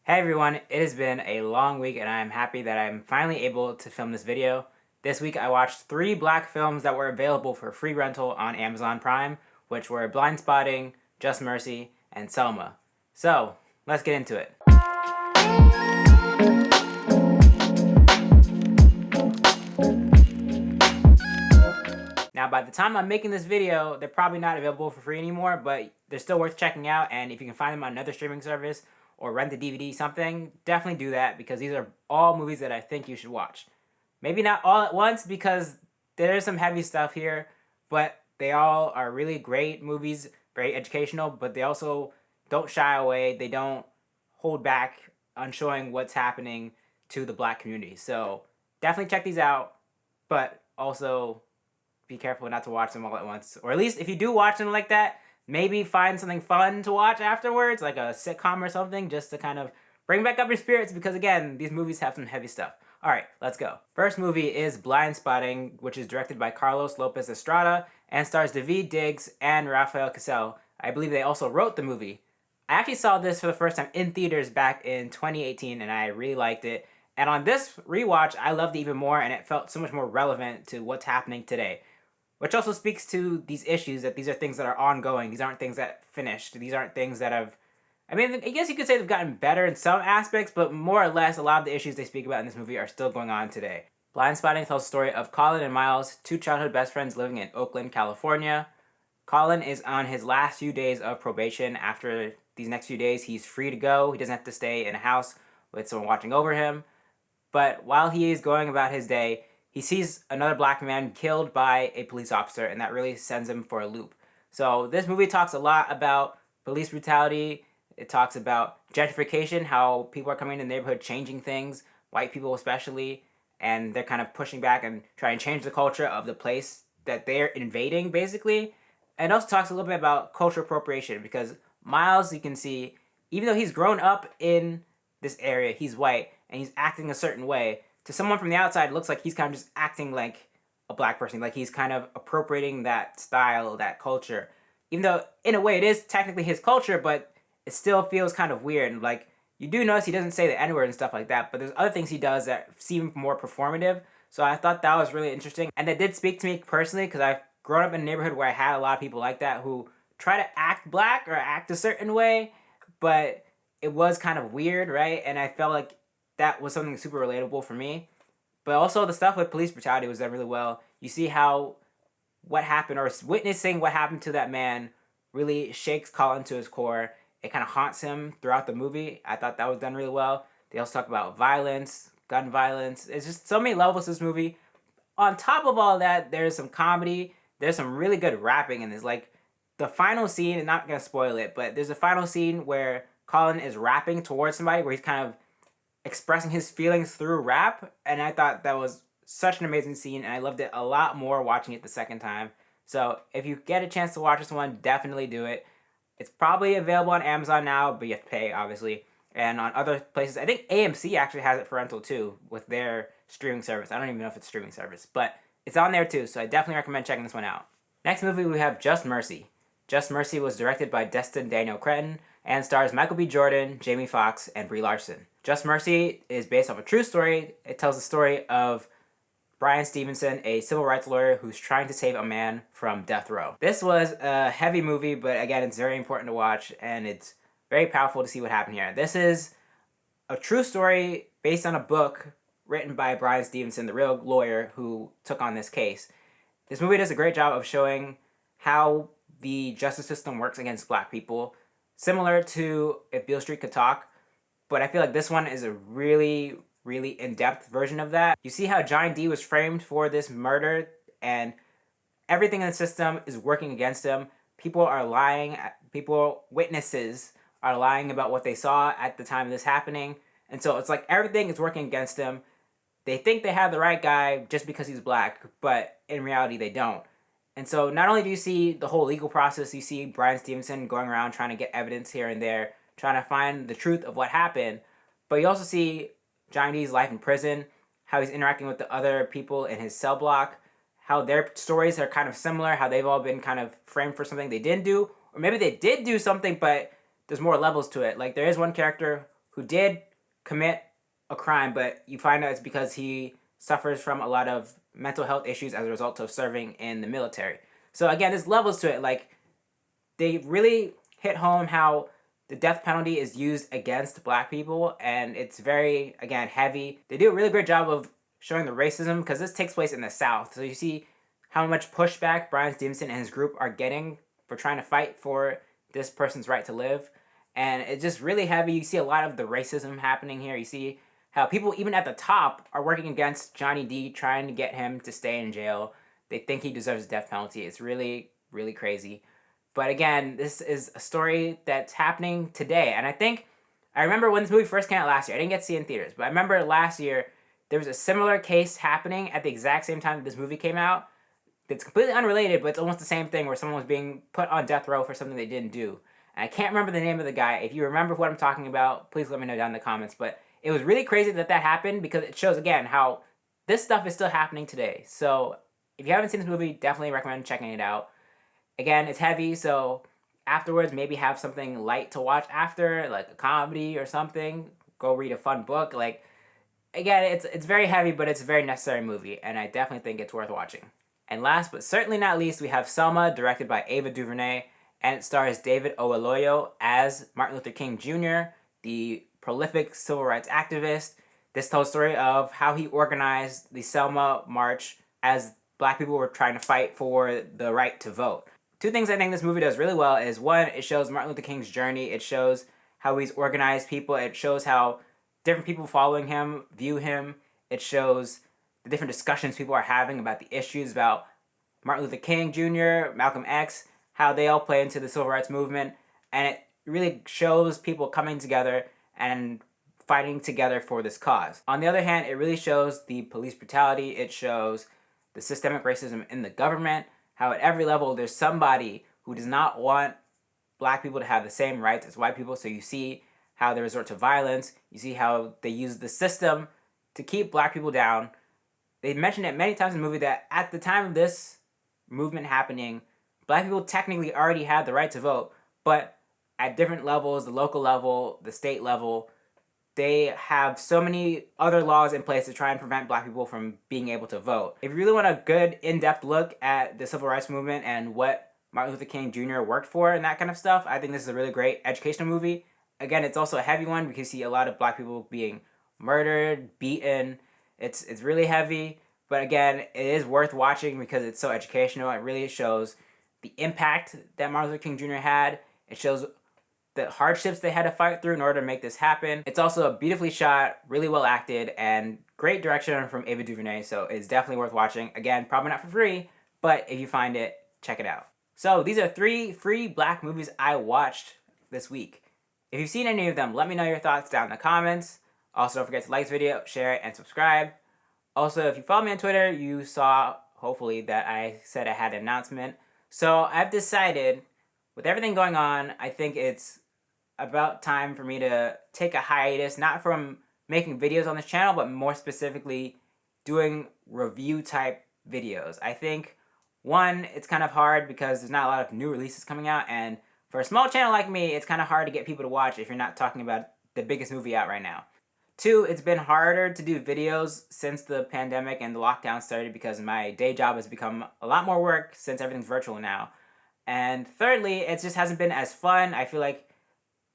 Hey everyone, it has been a long week and I'm happy that I'm finally able to film this video. This week I watched 3 black films that were available for free rental on Amazon Prime, which were Blind Spotting, Just Mercy, and Selma. So, let's get into it. Now by the time I'm making this video, they're probably not available for free anymore, but they're still worth checking out, and if you can find them on another streaming service or rent the DVD something, definitely do that because these are all movies that I think you should watch. Maybe not all at once because there's some heavy stuff here, but they all are really great movies, very educational, but they also don't shy away, they don't hold back on showing what's happening to the black community. So definitely check these out, but also be careful not to watch them all at once. Or at least if you do watch them like that, maybe find something fun to watch afterwards, like a sitcom or something, just to kind of bring back up your spirits because, again, these movies have some heavy stuff. Alright, let's go. First movie is Blind Spotting, which is directed by Carlos Lopez Estrada and stars Daveed Diggs and Rafael Casal. I believe they also wrote the movie. I actually saw this for the first time in theaters back in 2018 and I really liked it. And on this rewatch, I loved it even more and it felt so much more relevant to what's happening today. Which also speaks to these issues, that these are things that are ongoing. These aren't things that finished. These aren't things that have... I mean, I guess you could say they've gotten better in some aspects, but more or less, a lot of the issues they speak about in this movie are still going on today. Blind Spotting tells the story of Colin and Miles, 2 childhood best friends living in Oakland, California. Colin is on his last few days of probation. After these next few days, he's free to go. He doesn't have to stay in a house with someone watching over him. But while he is going about his day, he sees another black man killed by a police officer, and that really sends him for a loop. So this movie talks a lot about police brutality. It talks about gentrification, how people are coming in the neighborhood changing things, white people especially, and they're kind of pushing back and trying to change the culture of the place that they're invading, basically. And it also talks a little bit about cultural appropriation, because Miles, you can see, even though he's grown up in this area, he's white, and he's acting a certain way, to someone from the outside, it looks like he's kind of just acting like a black person. Like he's kind of appropriating that style, that culture. Even though, in a way, it is technically his culture, but it still feels kind of weird. And like, you do notice he doesn't say the N-word and stuff like that, but there's other things he does that seem more performative. So I thought that was really interesting. And that did speak to me personally, because I've grown up in a neighborhood where I had a lot of people like that who try to act black or act a certain way, but it was kind of weird, right? And I felt like that was something super relatable for me. But also the stuff with police brutality was done really well. You see how what happened, or witnessing what happened to that man, really shakes Colin to his core. It kind of haunts him throughout the movie. I thought that was done really well. They also talk about violence, gun violence. It's just so many levels to this movie. On top of all that, there's some comedy. There's some really good rapping in this. Like, the final scene, I'm not going to spoil it, but there's a final scene where Colin is rapping towards somebody, where he's kind of expressing his feelings through rap, and I thought that was such an amazing scene, and I loved it a lot more watching it the second time. So if you get a chance to watch this one, definitely do it. It's probably available on Amazon now, but you have to pay, obviously. And on other places, I think AMC actually has it for rental too, with their streaming service. I don't even know if it's a streaming service, but it's on there too, so I definitely recommend checking this one out. Next movie, we have Just Mercy. Just Mercy was directed by Destin Daniel Cretton and stars Michael B. Jordan, Jamie Foxx, and Brie Larson. Just Mercy is based off a true story. It tells the story of Brian Stevenson, a civil rights lawyer who's trying to save a man from death row. This was a heavy movie, but again, it's very important to watch, and it's very powerful to see what happened here. This is a true story based on a book written by Brian Stevenson, the real lawyer who took on this case. This movie does a great job of showing how the justice system works against black people, similar to If Beale Street Could Talk, but I feel like this one is a really, really in-depth version of that. You see how Johnny D was framed for this murder, and everything in the system is working against him. People are lying, witnesses are lying about what they saw at the time of this happening, and so it's like everything is working against him. They think they have the right guy just because he's black, but in reality they don't. And so not only do you see the whole legal process, you see Brian Stevenson going around trying to get evidence here and there, trying to find the truth of what happened, but you also see Johnny D's life in prison, how he's interacting with the other people in his cell block, how their stories are kind of similar, how they've all been kind of framed for something they didn't do, or maybe they did do something, but there's more levels to it. Like, there is one character who did commit a crime, but you find out it's because he suffers from a lot of mental health issues as a result of serving in the military. So again, there's levels to it. Like, they really hit home how the death penalty is used against black people, and it's very, again, heavy. They do a really great job of showing the racism, because this takes place in the South. So you see how much pushback Bryan Stevenson and his group are getting for trying to fight for this person's right to live. And it's just really heavy. You see a lot of the racism happening here. You see how people, even at the top, are working against Johnny D, trying to get him to stay in jail. They think he deserves a death penalty. It's really, really crazy. But again, this is a story that's happening today. And I remember when this movie first came out last year. I didn't get to see it in theaters, but I remember last year there was a similar case happening at the exact same time that this movie came out. It's completely unrelated, but it's almost the same thing, where someone was being put on death row for something they didn't do. And I can't remember the name of the guy. If you remember what I'm talking about, please let me know down in the comments. But it was really crazy that happened, because it shows, again, how this stuff is still happening today. So if you haven't seen this movie, definitely recommend checking it out. Again, it's heavy, so afterwards maybe have something light to watch after, like a comedy or something. Go read a fun book. Like, again, it's very heavy, but it's a very necessary movie, and I definitely think it's worth watching. And last but certainly not least, we have Selma, directed by Ava DuVernay, and it stars David Oyelowo as Martin Luther King Jr., the prolific civil rights activist. This tells the story of how he organized the Selma March as black people were trying to fight for the right to vote. Two things I think this movie does really well is, one, it shows Martin Luther King's journey. It shows how he's organized people. It shows how different people following him view him. It shows the different discussions people are having about the issues about Martin Luther King Jr., Malcolm X, how they all play into the civil rights movement. And it really shows people coming together and fighting together for this cause. On the other hand, it really shows the police brutality. It shows the systemic racism in the government, how at every level there's somebody who does not want black people to have the same rights as white people. So you see how they resort to violence. You see how they use the system to keep black people down. They mentioned it many times in the movie that at the time of this movement happening, black people technically already had the right to vote, but at different levels, the local level, the state level, they have so many other laws in place to try and prevent black people from being able to vote. If you really want a good in-depth look at the civil rights movement and what Martin Luther King Jr. worked for and that kind of stuff, I think this is a really great educational movie. Again, it's also a heavy one because you see a lot of black people being murdered, beaten. It's really heavy, but again, it is worth watching because it's so educational. It really shows the impact that Martin Luther King Jr. had. It shows the hardships they had to fight through in order to make this happen. It's also a beautifully shot, really well acted, and great direction from Ava DuVernay, so it's definitely worth watching. Again, probably not for free, but if you find it, check it out. So these are 3 free black movies I watched this week. If you've seen any of them, let me know your thoughts down in the comments. Also, don't forget to like this video, share it, and subscribe. Also, if you follow me on Twitter, you saw, hopefully, that I said I had an announcement. So I've decided, with everything going on, I think it's about time for me to take a hiatus, not from making videos on this channel, but more specifically doing review type videos. I think, one, it's kind of hard because there's not a lot of new releases coming out, and for a small channel like me, it's kind of hard to get people to watch if you're not talking about the biggest movie out right now. 2, it's been harder to do videos since the pandemic and the lockdown started because my day job has become a lot more work since everything's virtual now. And thirdly, it just hasn't been as fun. I feel like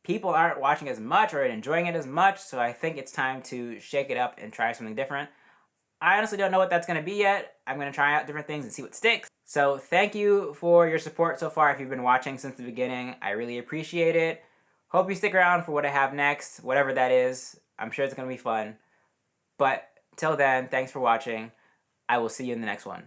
people aren't watching as much or enjoying it as much, so I think it's time to shake it up and try something different. I honestly don't know what that's going to be yet. I'm going to try out different things and see what sticks. So thank you for your support so far if you've been watching since the beginning. I really appreciate it. Hope you stick around for what I have next, whatever that is. I'm sure it's going to be fun. But till then, thanks for watching. I will see you in the next one.